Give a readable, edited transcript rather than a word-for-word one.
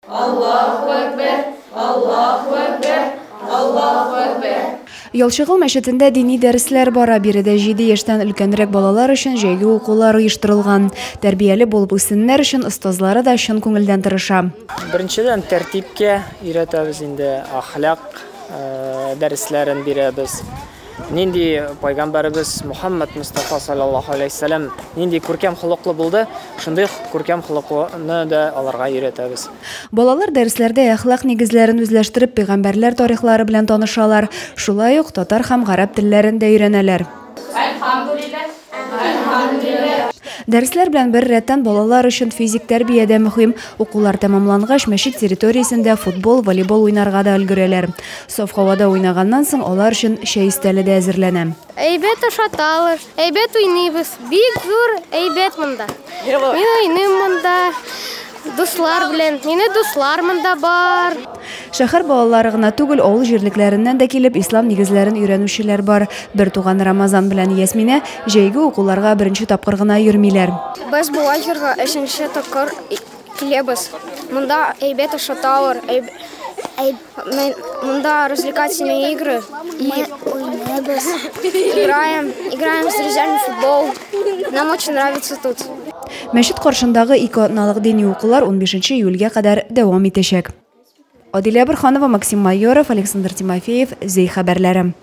Аллаху акбар, Аллаху акбар, Аллаху акбар. Ялчыгыл мәчетендә дини дәресләр бара. Биредә 7 яшьтән өлкәнрәк балалар өчен җәйге укулар оештырылган. Тәрбияле булып үссеннәр өчен остазлары да чын күңелдән тырыша. Беренчедән тәртипкә өйрәтәбез инде, ахлак дәресләрен бирәбез. Нинди пайгамбарыбыз Мухаммад Мустафа саллаллаху алейхи салям нинди күркәм холыклы булды, шундый күркәм холыклыны да аларга өйрәтәбез. Балалар дәресләрдә әхлак нигезләрен үзләштереп, пәйгамбәрләр тарихлары белән танышалар. Шулай ук татар һәм гарәп телләрен дә өйрәнәләр. Дәресләр белән бер рәттән балалар өчен физик тәрбия дә мөһим. Укулар тәмамлангач, мәчет территориясендә футбол, волейбол уйнарга да өлгерәләр. Саф һавада уйнаганнан соң алар өчен чәй өстәле дә әзерләнә. Әйбәт ашаталар, әйбәт уйныйбыз. Бик зур әйбәт монда. Мин уйныйм монда. Дуслар белән, мине дуслар монда бар. Шәһәр балалары гына түгел, авыл җирлекләреннән дә килеп ислам нигезләрен өйрәнүчеләр бар. Бер туган Рамазан белән Ясминә җәйге укуларга беренче тапкыр гына йөрмиләр. Без бу лагерьга 3нче тапкыр киләбез. Монда әйбәт ашаталар, монда развлекательные игры. Играем с друзьями в футбол. Нам очень нравится тут. Мәчет каршындагы 2 атналык дини укулар 15 июльгә кадәр дәвам итәчәк. Адилә Борханова, Максим Майоров, Александр Тимофеев, Зей хәбәрләре.